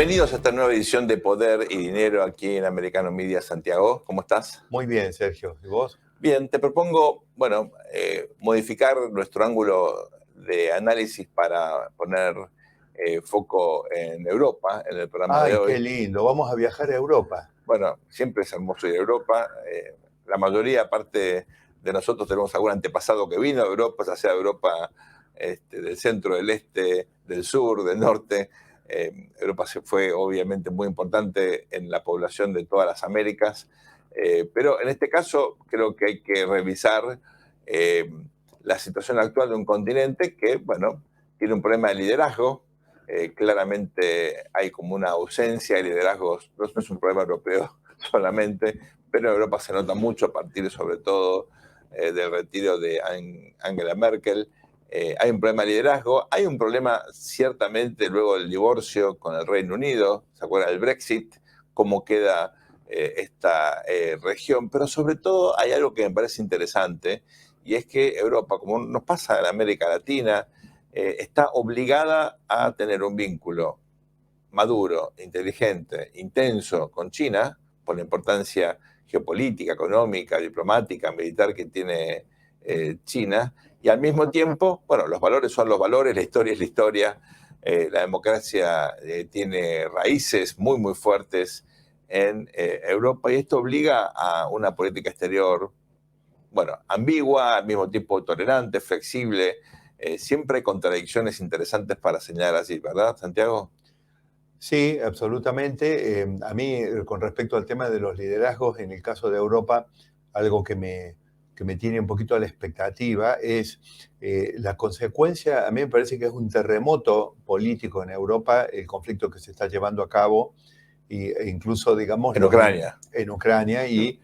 Bienvenidos a esta nueva edición de Poder y Dinero aquí en Americano Media Santiago. ¿Cómo estás? Muy bien, Sergio. ¿Y vos? Bien, te propongo, modificar nuestro ángulo de análisis para poner foco en Europa en el programa de Ay, qué hoy. lindo. Vamos a viajar a Europa. Bueno, siempre es hermoso ir a Europa. La mayoría, aparte de nosotros, tenemos algún antepasado que vino a Europa, ya sea Europa del centro, del este, del sur, del norte. Europa se fue obviamente muy importante en la población de todas las Américas, pero en este caso creo que hay que revisar eh, la situación actual de un continente que, bueno, tiene un problema de liderazgo. Claramente hay como una ausencia de liderazgos, no es un problema europeo solamente, pero en Europa se nota mucho a partir sobre todo del retiro de Angela Merkel. Hay un problema de liderazgo, hay un problema ciertamente luego del divorcio con el Reino Unido, ¿se acuerdan del Brexit? Cómo queda esta región, pero sobre todo hay algo que me parece interesante, y es que Europa, como nos pasa en América Latina, está obligada a tener un vínculo maduro, inteligente, intenso con China, por la importancia geopolítica, económica, diplomática, militar que tiene China, y al mismo tiempo, bueno, los valores son los valores, la historia es la historia, la democracia tiene raíces muy, muy fuertes en Europa, y esto obliga a una política exterior, bueno, ambigua, al mismo tiempo tolerante, flexible. Siempre hay contradicciones interesantes para señalar así, ¿verdad, Santiago? Sí, absolutamente. A mí, con respecto al tema de los liderazgos, en el caso de Europa, algo que me tiene un poquito a la expectativa es la consecuencia. A mí me parece que es un terremoto político en Europa el conflicto que se está llevando a cabo, e incluso, digamos, En Ucrania. en Ucrania y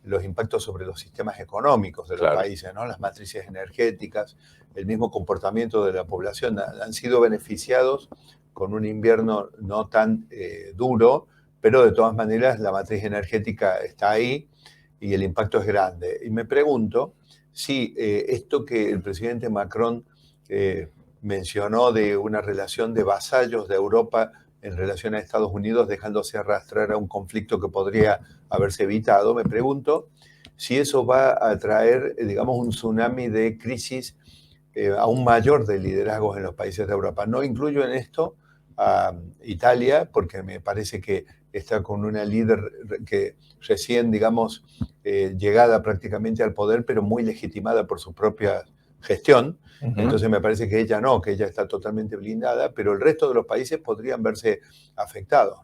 los impactos sobre los sistemas económicos de los Claro. países, ¿no? Las matrices energéticas, el mismo comportamiento de la población han sido beneficiados con un invierno no tan duro, pero de todas maneras la matriz energética está ahí y el impacto es grande. Y me pregunto si esto que el presidente Macron mencionó de una relación de vasallos de Europa en relación a Estados Unidos, dejándose arrastrar a un conflicto que podría haberse evitado, me pregunto si eso va a traer, digamos, un tsunami de crisis aún mayor de liderazgos en los países de Europa. No incluyo en esto a Italia, porque me parece que está con una líder que recién, digamos, llegada prácticamente al poder, pero muy legitimada por su propia gestión. Entonces me parece que ella no, que ella está totalmente blindada, pero el resto de los países podrían verse afectados.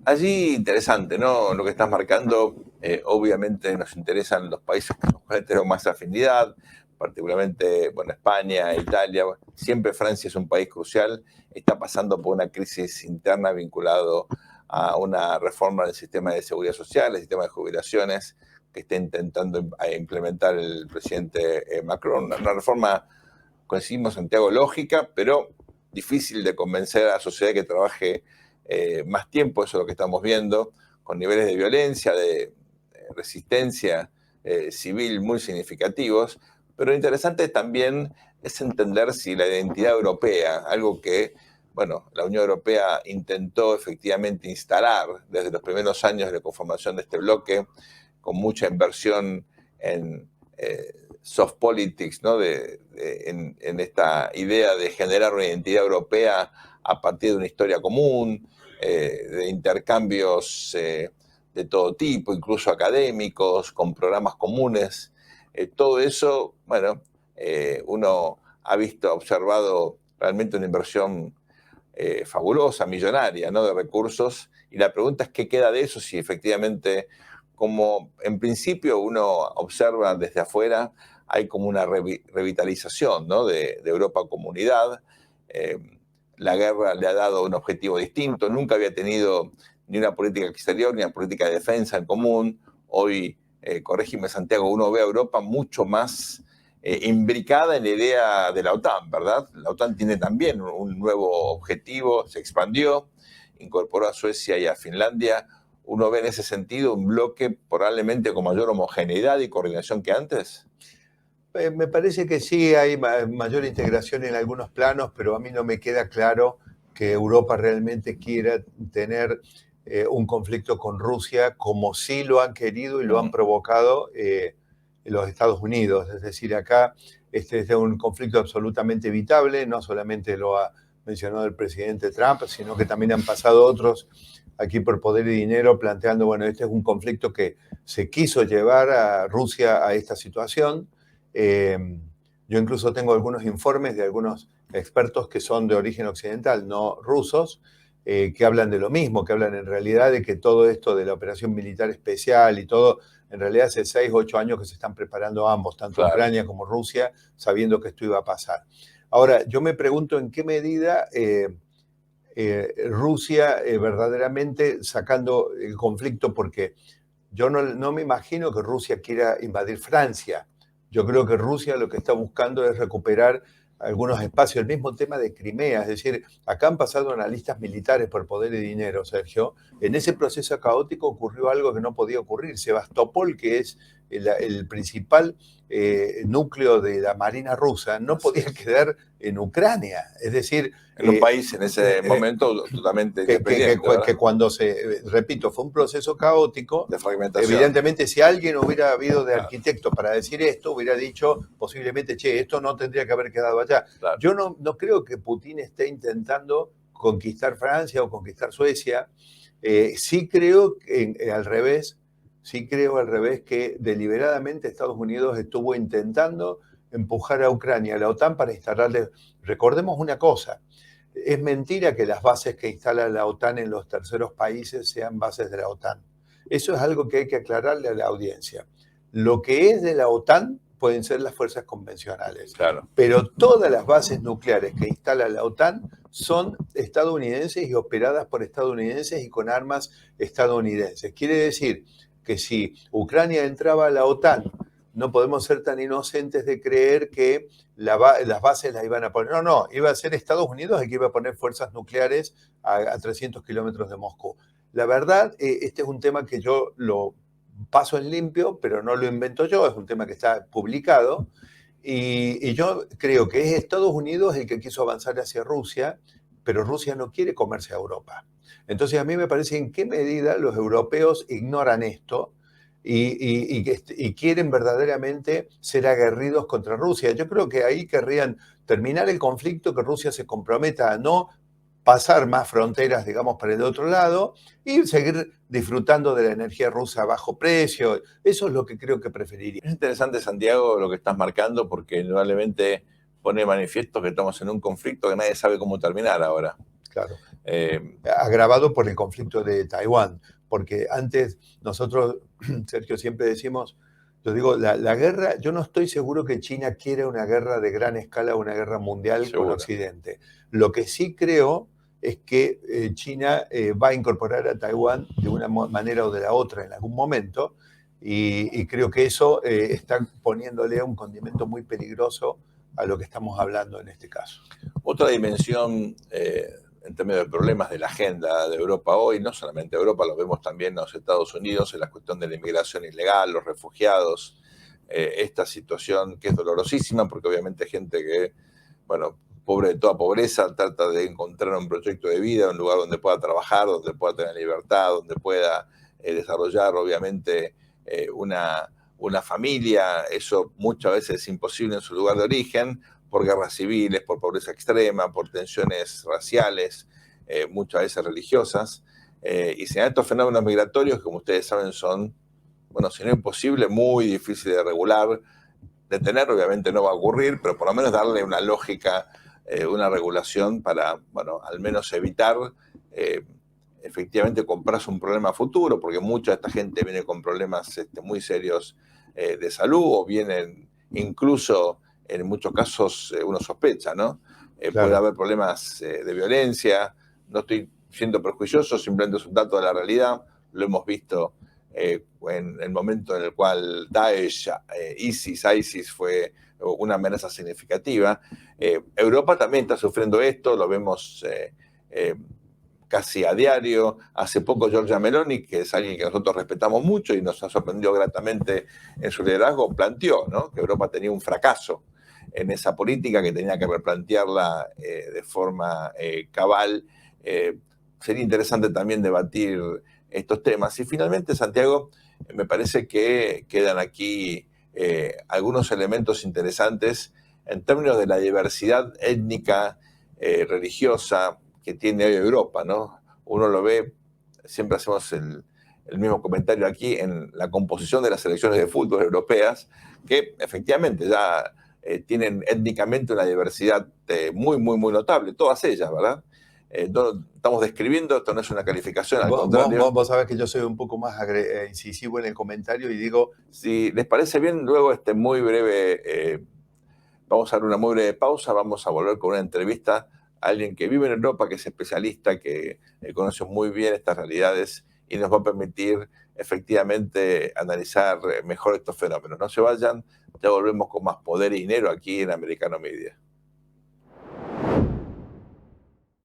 Allí interesante, ¿no? Lo que estás marcando, obviamente nos interesan los países con los cuales tenemos más afinidad, particularmente, bueno, España, Italia. Siempre Francia es un país crucial, está pasando por una crisis interna vinculado a una reforma del sistema de seguridad social, el sistema de jubilaciones, que está intentando implementar el presidente Macron. Una reforma, coincidimos, Santiago, lógica, pero difícil de convencer a la sociedad que trabaje más tiempo. Eso es lo que estamos viendo, con niveles de violencia, de resistencia civil muy significativos. Pero lo interesante también es entender si la identidad europea, algo que, bueno, la Unión Europea intentó efectivamente instalar desde los primeros años de la conformación de este bloque, con mucha inversión en soft politics, ¿no? En esta idea de generar una identidad europea a partir de una historia común, de intercambios de todo tipo, incluso académicos, con programas comunes. Todo eso, bueno, uno ha visto, observado realmente una inversión fabulosa, millonaria, ¿no? De recursos. Y la pregunta es qué queda de eso, si efectivamente, como en principio uno observa desde afuera, hay como una revitalización, ¿no? de Europa Comunidad. La guerra le ha dado un objetivo distinto, nunca había tenido ni una política exterior ni una política de defensa en común. Hoy, corrígeme, Santiago, uno ve a Europa mucho más imbricada en la idea de la OTAN, ¿verdad? La OTAN tiene también un nuevo objetivo, se expandió, incorporó a Suecia y a Finlandia. ¿Uno ve en ese sentido un bloque probablemente con mayor homogeneidad y coordinación que antes? Me parece que sí hay mayor integración en algunos planos, pero a mí no me queda claro que Europa realmente quiera tener un conflicto con Rusia como sí lo han querido y lo han provocado los Estados Unidos. Es decir, acá este es un conflicto absolutamente evitable, no solamente lo ha mencionado el presidente Trump, sino que también han pasado otros aquí por poder y dinero planteando, bueno, este es un conflicto que se quiso llevar a Rusia a esta situación. Yo incluso tengo algunos informes de algunos expertos que son de origen occidental, no rusos, que hablan de lo mismo, que hablan en realidad de que todo esto de la operación militar especial y todo, en realidad hace 6 o 8 años que se están preparando ambos, tanto Claro. Ucrania como Rusia, sabiendo que esto iba a pasar. Ahora, yo me pregunto en qué medida Rusia verdaderamente sacando el conflicto, porque yo no me imagino que Rusia quiera invadir Francia. Yo creo que Rusia lo que está buscando es recuperar algunos espacios, el mismo tema de Crimea, es decir, acá han pasado analistas militares por poder y dinero, Sergio. En ese proceso caótico ocurrió algo que no podía ocurrir. Sebastopol, que es el principal núcleo de la Marina rusa, no podía quedar en Ucrania. Es decir, en un país en ese momento totalmente independiente. Que cuando repito, fue un proceso caótico, de fragmentación. Evidentemente, si alguien hubiera habido de arquitecto para decir esto, hubiera dicho posiblemente, che, esto no tendría que haber quedado allá. Claro. Yo no creo que Putin esté intentando conquistar Francia o conquistar Suecia. Sí creo al revés, que deliberadamente Estados Unidos estuvo intentando empujar a Ucrania, a la OTAN, para instalarle. Recordemos una cosa. Es mentira que las bases que instala la OTAN en los terceros países sean bases de la OTAN. Eso es algo que hay que aclararle a la audiencia. Lo que es de la OTAN pueden ser las fuerzas convencionales. Claro. Pero todas las bases nucleares que instala la OTAN son estadounidenses y operadas por estadounidenses y con armas estadounidenses. Quiere decir que si Ucrania entraba a la OTAN, no podemos ser tan inocentes de creer que las bases las iban a poner. No, iba a ser Estados Unidos el que iba a poner fuerzas nucleares a 300 kilómetros de Moscú. La verdad, este es un tema que yo lo paso en limpio, pero no lo invento yo, es un tema que está publicado. Y yo creo que es Estados Unidos el que quiso avanzar hacia Rusia, pero Rusia no quiere comerse a Europa. Entonces a mí me parece en qué medida los europeos ignoran esto y quieren verdaderamente ser aguerridos contra Rusia. Yo creo que ahí querrían terminar el conflicto, que Rusia se comprometa a no pasar más fronteras, digamos, para el otro lado y seguir disfrutando de la energía rusa a bajo precio. Eso es lo que creo que preferiría. Es interesante, Santiago, lo que estás marcando, porque indudablemente pone manifiesto que estamos en un conflicto que nadie sabe cómo terminar ahora. Claro. Agravado por el conflicto de Taiwán, porque antes nosotros, Sergio, siempre decimos, yo digo, la guerra, yo no estoy seguro que China quiera una guerra de gran escala, una guerra mundial Seguro. con Occidente. Lo que sí creo es que China va a incorporar a Taiwán de una manera o de la otra en algún momento, y creo que eso está poniéndole un condimento muy peligroso a lo que estamos hablando en este caso. Otra dimensión en términos de problemas de la agenda de Europa hoy, no solamente Europa, lo vemos también en los Estados Unidos, en la cuestión de la inmigración ilegal, los refugiados, esta situación que es dolorosísima, porque obviamente hay gente que, bueno, pobre de toda pobreza, trata de encontrar un proyecto de vida, un lugar donde pueda trabajar, donde pueda tener libertad, donde pueda desarrollar, obviamente, una familia. Eso muchas veces es imposible en su lugar de origen, por guerras civiles, por pobreza extrema, por tensiones raciales, muchas veces religiosas. Y se dan estos fenómenos migratorios que, como ustedes saben, son, bueno, si no imposible, muy difíciles de regular. Detener obviamente no va a ocurrir, pero por lo menos darle una lógica, una regulación para, bueno, al menos evitar efectivamente comprarse un problema futuro, porque mucha de esta gente viene con problemas muy serios de salud, o vienen incluso, en muchos casos, uno sospecha, ¿no? Claro. Puede haber problemas de violencia. No estoy siendo prejuicioso, simplemente es un dato de la realidad. Lo hemos visto en el momento en el cual Daesh, ISIS fue una amenaza significativa. Europa también está sufriendo esto, lo vemos casi a diario. Hace poco Giorgia Meloni, que es alguien que nosotros respetamos mucho y nos ha sorprendido gratamente en su liderazgo, planteó, ¿no?, que Europa tenía un fracaso en esa política, que tenía que replantearla de forma cabal. Sería interesante también debatir estos temas. Y finalmente, Santiago, me parece que quedan aquí algunos elementos interesantes en términos de la diversidad étnica, religiosa que tiene hoy Europa, ¿no? Uno lo ve, siempre hacemos el mismo comentario aquí en la composición de las selecciones de fútbol europeas, que efectivamente ya tienen étnicamente una diversidad muy, muy, muy notable, todas ellas, ¿verdad? No estamos describiendo, esto no es una calificación, al contrario. Vos sabés que yo soy un poco más incisivo en el comentario y digo, Si les parece bien, luego muy breve, vamos a dar una muy breve pausa, vamos a volver con una entrevista a alguien que vive en Europa, que es especialista, que conoce muy bien estas realidades y nos va a permitir efectivamente analizar mejor estos fenómenos. No se vayan, ya volvemos con más Poder y Dinero aquí en Americano Media.